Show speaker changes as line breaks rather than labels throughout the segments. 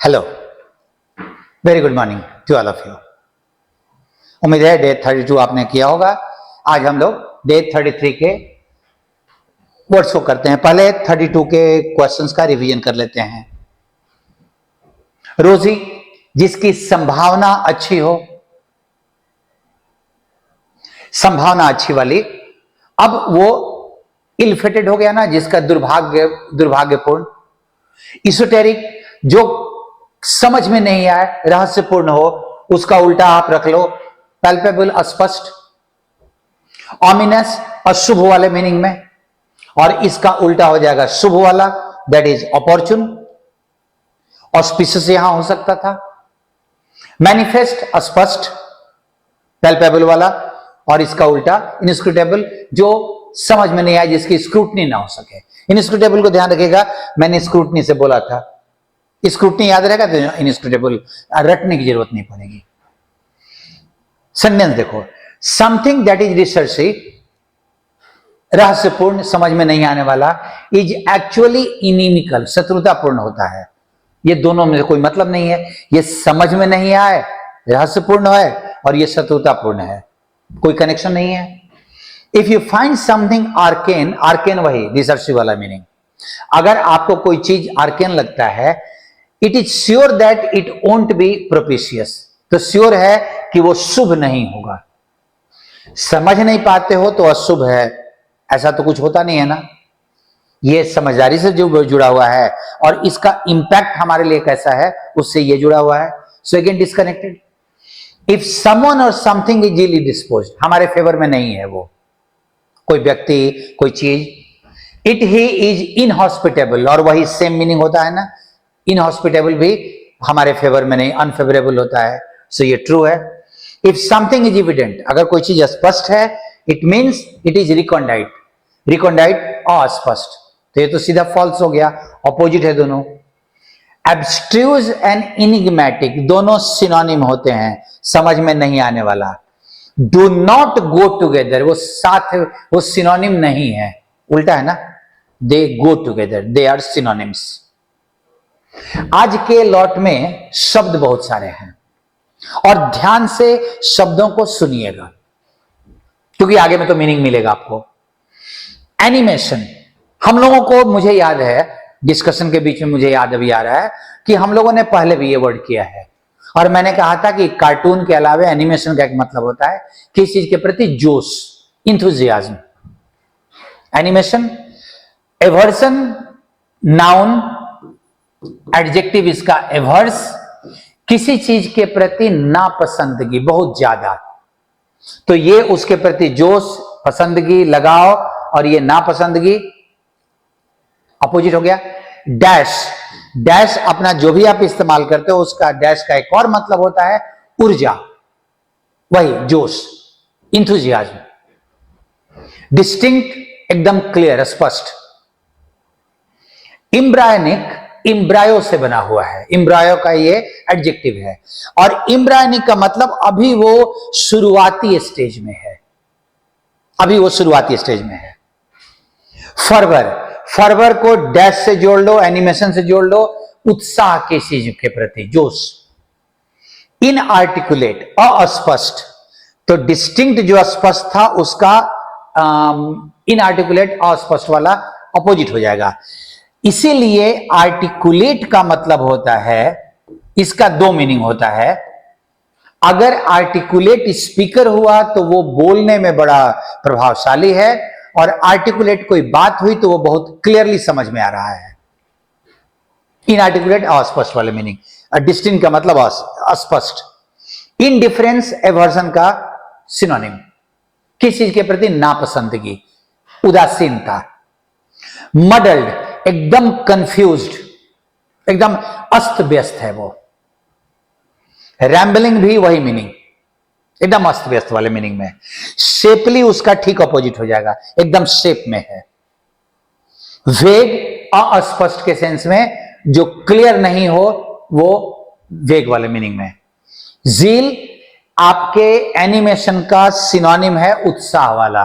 Hello, very good morning to all of you. उम्मीद है day 32 आपने किया होगा। आज हम लोग डे 33 के वर्ड्स को करते हैं। पहले 32 के क्वेश्चंस का रिवीजन कर लेते हैं। रोजी, जिसकी संभावना अच्छी हो, संभावना अच्छी वाली। अब वो इल फेटेड हो गया ना, जिसका दुर्भाग्यपूर्ण। इसोटेरिक, जो समझ में नहीं आए, रहस्यपूर्ण हो, उसका उल्टा आप रख लो पैल्पेबल, अस्पष्ट। ऑमिनस, अशुभ वाले मीनिंग में, और इसका उल्टा हो जाएगा शुभ वाला, दैट इज अपॉर्चुन। ऑस्पिशियस यहां हो सकता था। मैनिफेस्ट, अस्पष्ट, पैल्पेबल वाला, और इसका उल्टा इनस्क्रूटेबल, जो समझ में नहीं आया, जिसकी स्क्रूटनी ना हो सके। इनस्क्रूटेबल को ध्यान रखिएगा, मैंने स्क्रूटनी से बोला था। स्क्रूटनी याद रहेगा तो इनस्क्रूटेबल रटने की जरूरत नहीं पड़ेगी। सेंटेंस देखो, समथिंग दैट इज रिसर्ची, रहस्यपूर्ण, समझ में नहीं आने वाला, इज एक्चुअली इनिमिकल, शत्रुतापूर्ण होता है। ये दोनों में कोई मतलब नहीं है। ये समझ में नहीं आए, रहस्यपूर्ण है, और ये शत्रुतापूर्ण है, कोई कनेक्शन नहीं है। If you find something arcane, arcane वही रिसर्ची वाला मीनिंग। अगर आपको कोई चीज आर्केन लगता है, it is sure that it won't be propitious, तो श्योर है कि वो शुभ नहीं होगा। समझ नहीं पाते हो तो अशुभ है, ऐसा तो कुछ होता नहीं है ना। ये समझदारी से जो जुड़ा हुआ है, और इसका इंपैक्ट हमारे लिए कैसा है, उससे ये जुड़ा हुआ है। So again disconnected. If someone और समथिंग इज इली डिस्पोज्ड, हमारे फेवर में नहीं है वो, कोई व्यक्ति, कोई चीज। इट ही इज इनहॉस्पिटेबल, और वही सेम मीनिंग होता है ना। इनहॉस्पिटेबल भी हमारे फेवर में नहीं, अनफेवरेबल होता है। सो ये ट्रू है। इफ समथिंग इज एविडेंट, अगर कोई चीज स्पष्ट है, इट मीन्स इट इज रिकॉन्डाइट। रिकॉन्डाइट अस्पष्ट, तो ये तो सीधा फॉल्स हो गया, ऑपोजिट है दोनों। एब्स्ट्रूज एंड इनिग्मेटिक, दोनों सिनोनिम होते हैं, समझ में नहीं आने वाला। डू नॉट गो टुगेदर, वो साथ, वो सिनोनिम नहीं है, उल्टा है ना। They go together, they are synonyms. आज के लॉट में शब्द बहुत सारे हैं, और ध्यान से शब्दों को सुनिएगा, क्योंकि आगे में तो मीनिंग मिलेगा आपको। एनिमेशन, हम लोगों को, मुझे याद है, डिस्कशन के बीच में मुझे याद अभी आ रहा है कि हम लोगों ने पहले भी ये वर्ड किया है, और मैंने कहा था कि कार्टून के अलावा एनिमेशन का एक मतलब होता है किसी चीज के प्रति जोश, enthusiasm. Animation, aversion, noun, adjective इसका एवर्स, किसी चीज के प्रति नापसंदगी, बहुत ज्यादा, तो ये उसके प्रति जोश, पसंदगी, लगाव, और ये नापसंदगी अपोजिट हो गया। डैश, डैश अपना जो भी आप इस्तेमाल करते हो, उसका डैश का एक और मतलब होता है ऊर्जा, वही जोश, इंथुजियाज्म। डिस्टिंक्ट, एकदम क्लियर, स्पष्ट। इम्ब्रायनिक, इम्ब्रायो से बना हुआ है, इम्ब्रायो का ये एडजेक्टिव है, और इम्ब्रायनिक का मतलब अभी वो शुरुआती स्टेज में है, अभी वो शुरुआती स्टेज में है। फर्वर, फर्वर को डैश से जोड़ लो, एनिमेशन से जोड़ लो, उत्साह के चीज के प्रति, जोश। इनआर्टिकुलेट, अस्पष्ट, तो डिस्टिंक्ट जो स्पष्ट था, उसका इनआर्टिकुलेट, अस्पष्ट वाला अपोजिट हो जाएगा। इसीलिए आर्टिकुलेट का मतलब होता है, इसका दो मीनिंग होता है। अगर आर्टिकुलेट स्पीकर हुआ तो वो बोलने में बड़ा प्रभावशाली है, और आर्टिकुलेट कोई बात हुई तो वो बहुत क्लियरली समझ में आ रहा है। इनआर्टिकुलेट, अस्पष्ट वाले मीनिंग। डिस्टिंक्ट का मतलब अस्पष्ट। इनडिफरेंस, एवर्सन का सिनोनिम, किस चीज के प्रति नापसंदगी, उदासीनता। मडल्ड, एकदम कंफ्यूज्ड, एकदम अस्त व्यस्त है वो। रैम्बलिंग भी वही मीनिंग, एकदम अस्त व्यस्त वाले मीनिंग में। शेपली उसका ठीक अपोजिट हो जाएगा, एकदम शेप में है। वेग, अस्पष्ट के सेंस में, जो क्लियर नहीं हो, वो वेग वाले मीनिंग में। जील आपके एनिमेशन का सिनोनिम है उत्साह वाला।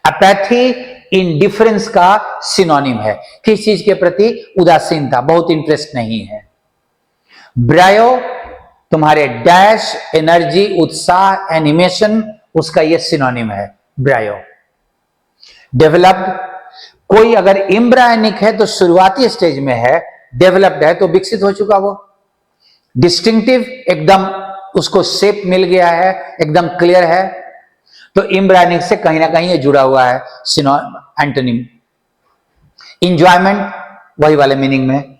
अपैथी, इंडिफरेंस का सिनोनिम है, किस चीज के प्रति उदासीनता, बहुत इंटरेस्ट नहीं है। ब्रायो तुम्हारे डैश, एनर्जी, उत्साह, एनिमेशन, उसका यह सिनोनिम है ब्रायो। डेवलप्ड, कोई अगर एम्ब्रायनिक है तो शुरुआती स्टेज में है, डेवलप्ड है तो विकसित हो चुका वो। डिस्टिंक्टिव, एकदम उसको शेप मिल गया है, एकदम क्लियर है, तो एम्ब्रायनिक से कहीं ना कहीं ये जुड़ा हुआ है एंटोनिम। इंजॉयमेंट, वही वाले मीनिंग में।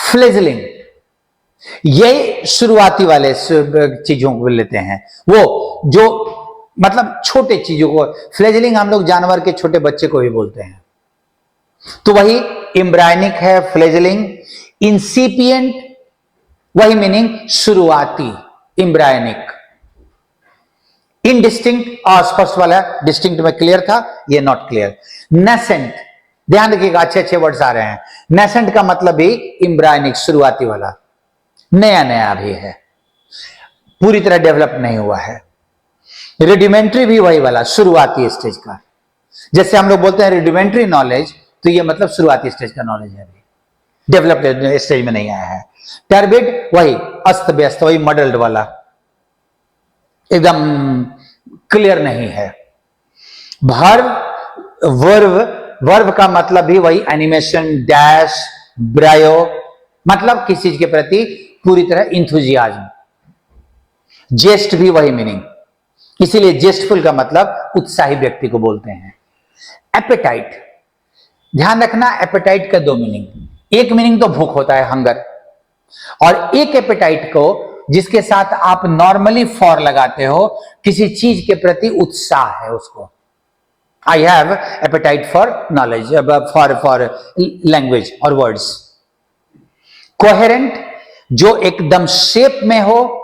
फ्लेजलिंग, ये शुरुआती वाले चीजों को लेते हैं, वो जो मतलब छोटे चीजों को। फ्लेजलिंग हम लोग जानवर के छोटे बच्चे को भी बोलते हैं, तो वही एम्ब्रायनिक है फ्लेजलिंग। इंसिपिएंट, वही मीनिंग शुरुआती, एम्ब्रायनिक। इनडिस्टिंक्ट, अस्पष्ट वाला, डिस्टिंक्ट में क्लियर था, ये नॉट क्लियर। नेसेंट, ध्यान रखिएगा, अच्छे अच्छे वर्ड्स आ रहे हैं। नेसेंट का मतलब भी एम्ब्रायनिक, शुरुआती वाला, नया नया भी है, पूरी तरह डेवलप नहीं हुआ है। रेडिमेंट्री भी वही वाला, शुरुआती स्टेज का। जैसे हम लोग बोलते हैं रेडिमेंट्री नॉलेज, तो ये मतलब शुरुआती स्टेज का नॉलेज है, डेवलप्ड स्टेज में नहीं आया है। टर्बिड, वही अस्त व्यस्त, वही मडल्ड वाला, एकदम क्लियर नहीं है। भर्व, वर्व, वर्व का मतलब भी वही एनिमेशन, डैश, ब्रायो, मतलब किसी चीज के प्रति पूरी तरह इंथुजियाज्म। जेस्ट भी वही मीनिंग, इसीलिए जेस्टफुल का मतलब उत्साही व्यक्ति को बोलते हैं। एपेटाइट, ध्यान रखना, एपेटाइट का दो मीनिंग, एक मीनिंग तो भूख होता है, हंगर, और एक एपेटाइट को जिसके साथ आप नॉर्मली फॉर लगाते हो, किसी चीज के प्रति उत्साह है उसको। I have apatite for knowledge, for language और वर्ड्स। कोहेरेंट, जो एकदम शेप में हो,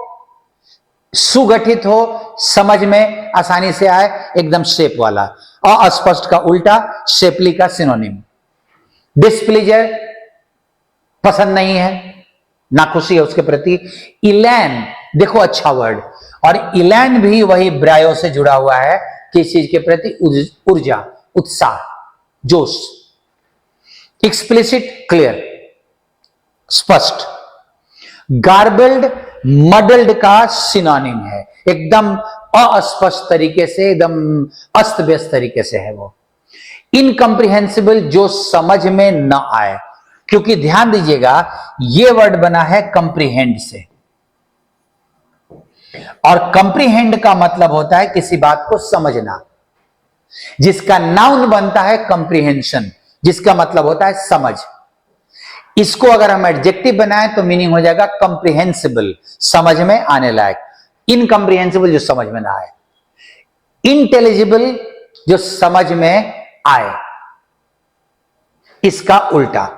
सुगठित हो, समझ में आसानी से आए, एकदम शेप वाला। अस्पष्ट का उल्टा, शेपली का सिनोनिम। डिस्प्लीजर, पसंद नहीं है, नाखुशी है उसके प्रति। इलैन, देखो अच्छा वर्ड, और इलैन भी वही ब्रायो से जुड़ा हुआ है, किस चीज के प्रति, ऊर्जा, उत्साह, जोश। एक्सप्लिसिट, क्लियर, स्पष्ट। गार्बल्ड, मडल्ड का सिनोनिम है, एकदम अस्पष्ट तरीके से, एकदम अस्त व्यस्त तरीके से है वो। इनकम्प्रिहेंसिबल, जो समझ में न आए, क्योंकि ध्यान दीजिएगा ये वर्ड बना है कंप्रीहेंड से, और कंप्रीहेंड का मतलब होता है किसी बात को समझना, जिसका नाउन बनता है कंप्रीहेंशन, जिसका मतलब होता है समझ। इसको अगर हम एडजेक्टिव बनाएं तो मीनिंग हो जाएगा कंप्रीहेंसिबल, समझ में आने लायक। इनकम्प्रीहेंसिबल, जो समझ में ना आए। इंटेलिजिबल, जो समझ में आए, इसका उल्टा।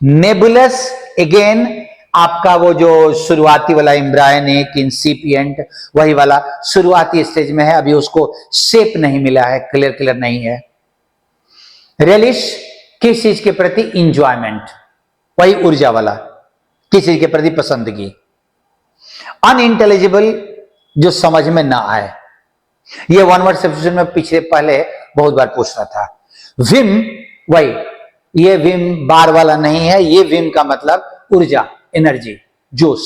नेबुलस, अगेन आपका वो जो शुरुआती वाला एम्ब्रायनिक, इंसिपिएंट, वही वाला शुरुआती स्टेज में है, अभी उसको शेप नहीं मिला है, क्लियर नहीं है। रेलिश, किस चीज के प्रति, इंजॉयमेंट, वही ऊर्जा वाला, किसी के प्रति पसंदगी। अनइंटेलिजिबल, जो समझ में ना आए, ये वन वर्ड सब्स्टिट्यूशन में पीछे पहले बहुत बार पूछता था। विम, वही, ये विम बार वाला नहीं है, ये विम का मतलब ऊर्जा, एनर्जी, जोश।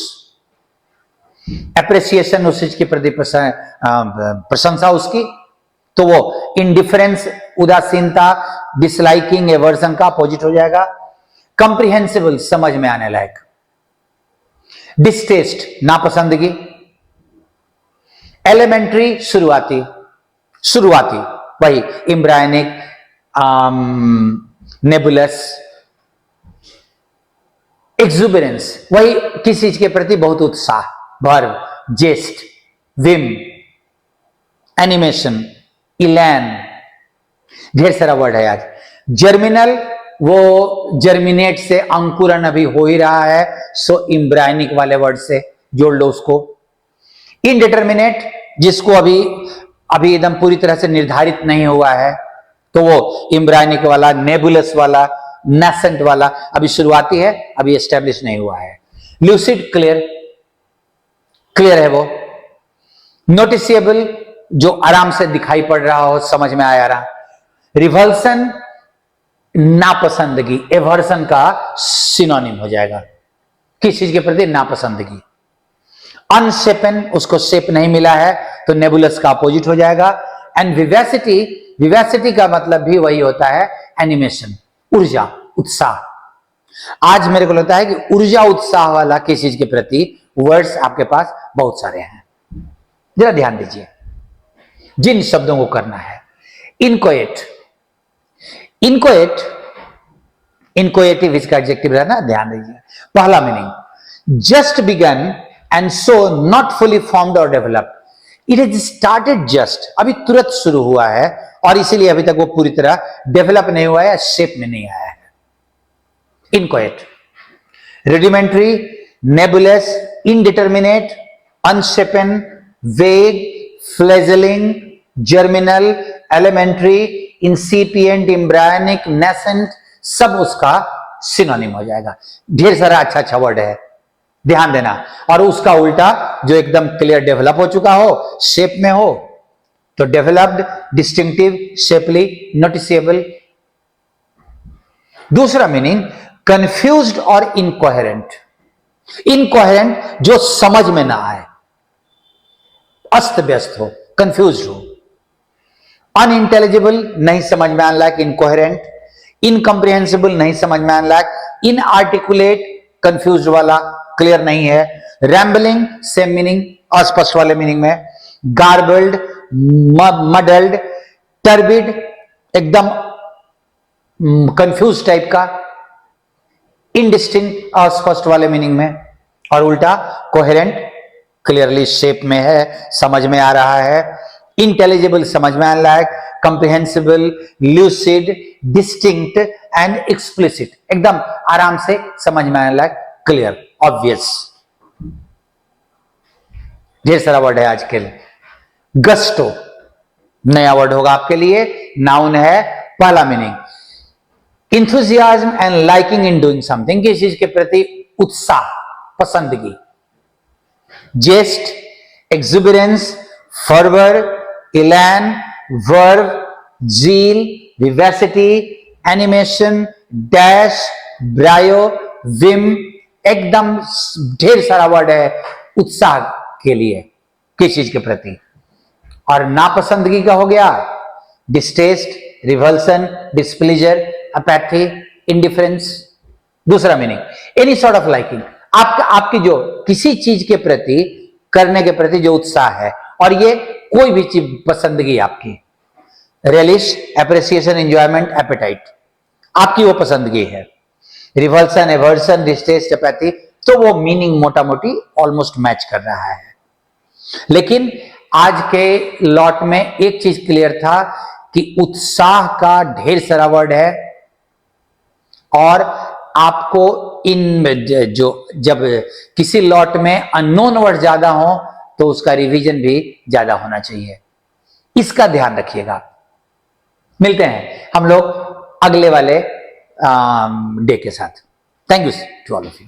एप्रिसिएशन, उस चीज के प्रति प्रशंसा उसकी, तो वो इंडिफरेंस, उदासीनता, डिसलाइकिंग, एवर्जन का अपोजिट हो जाएगा। कंप्रीहेंसिबल, समझ में आने लायक। डिस्टेस्ट, नापसंदगी। एलिमेंट्री, शुरुआती, वही एम्ब्रायनिक, नेबुलस। एक्सुबरेंस, वही किसी चीज के प्रति बहुत उत्साह, भर्व, जेस्ट, विम, एनिमेशन, इलैन, ढेर सारा वर्ड है आज। जर्मिनल, वो जर्मिनेट से अंकुरन अभी हो ही रहा है, सो एम्ब्रायनिक वाले वर्ड से जोड़ लो उसको। इनडिटर्मिनेट, जिसको अभी एकदम पूरी तरह से निर्धारित नहीं हुआ है, तो वो एम्ब्रायनिक वाला, नेबुलस वाला, नेसेंट वाला, अभी शुरुआती है, अभी एस्टेब्लिश नहीं हुआ है। ल्यूसिड, क्लियर है वो। नोटिसेबल, जो आराम से दिखाई पड़ रहा हो, समझ में आया रहा। रिवल्सन नापसंदगी, एवर्सन का सिनोनिम हो जाएगा, किस चीज के प्रति नापसंदगी। अनशेपन, उसको शेप नहीं मिला है तो नेबुलस का अपोजिट हो जाएगा। एंड विवेसिटी, विवेसिटी का मतलब भी वही होता है एनिमेशन, ऊर्जा, उत्साह। आज मेरे को लगता है कि ऊर्जा उत्साह वाला किस चीज के प्रति वर्ड्स आपके पास बहुत सारे हैं। जरा ध्यान दीजिए जिन शब्दों को करना है। इनकोएट, इनकोएट, इनकोएटिव इसका एडजेक्टिव है ना, ध्यान दीजिए। पहला meaning, just begun and so not fully formed और developed. It has started just, अभी तुरंत शुरू हुआ है और इसीलिए अभी तक वो पूरी तरह डेवलप नहीं हुआ है, शेप में नहीं आया है। इनकोएट। रेडिमेंट्री, नेबुलस, इनडिटर्मिनेट, अनशेपन, वेग, fledgling, germinal, elementary, इंसिपिएंट, embryonic, nascent, सब उसका सिनोनिम हो जाएगा। ढेर सारा अच्छा अच्छा वर्ड है, ध्यान देना। और उसका उल्टा जो एकदम क्लियर डेवलप हो चुका हो, शेप में हो, तो डेवलप्ड, डिस्टिंक्टिव, शेपली, नोटिसेबल। दूसरा मीनिंग, कंफ्यूज्ड और इनकोहेरेंट। इनकोहेरेंट जो समझ में ना आए, अस्त व्यस्त हो, कंफ्यूज हो। अनइंटेलिजिबल, नहीं समझ में आने लायक, इनकोहेरेंट। इनकम्प्रिहेंसिबल, नहीं समझ में आने लायक। इनआर्टिकुलेट, कंफ्यूज वाला, क्लियर नहीं है। रैम्बलिंग, सेम मीनिंग, अस्पष्ट वाले मीनिंग में। Garbled, muddled. टर्बिड, एकदम कंफ्यूज टाइप का। इनडिस्टिंक्ट, अस्पष्ट वाले मीनिंग में। और उल्टा कोहेरेंट, क्लियरली शेप में है, समझ में आ रहा है। इंटेलिजिबल, समझ में आने लायक। कंप्रिहेंसिबल, ल्यूसिड, डिस्टिंक्ट एंड एक्सप्लिसिट, एकदम आराम से समझ में आने लायक, क्लियर, ऑब्वियस। ढेर सारा वर्ड है आज के लिए। गस्टो, नया वर्ड होगा आपके लिए, नाउन है। पहला meaning, enthusiasm and liking in doing something, किसी चीज के प्रति उत्साह, पसंदगी। जेस्ट, एक्सुबरेंस, फर्वर, इलैन, वर्व, जील, विवेसिटी, एनिमेशन, डैश, ब्रायो, विम, एकदम ढेर सारा वर्ड है उत्साह के लिए, किस चीज के प्रति। और नापसंदगी का हो गया डिस्टेस्ट, रिवल्सन, डिस्प्लीजर, अपैथी, इंडिफरेंस। दूसरा meaning, any sort of liking, आपकी जो किसी चीज के प्रति, करने के प्रति जो उत्साह है, और ये कोई भी चीज पसंदगी आपकी। रियलिश, एप्रिसिएशन, एंजॉयमेंट, एपेटाइट, आपकी वो पसंदगी है। रिवल्सन, एवर्सन, डिस्टेस्ट, अपैथी, तो वो मीनिंग मोटा मोटी ऑलमोस्ट मैच कर रहा है। लेकिन आज के लॉट में एक चीज क्लियर था कि उत्साह का ढेर सारा वर्ड है, और आपको इन जो जब किसी लॉट में अननोन वर्ड ज्यादा हो तो उसका रिवीजन भी ज्यादा होना चाहिए, इसका ध्यान रखिएगा। मिलते हैं हम लोग अगले वाले डे के साथ। Thank you to all of you.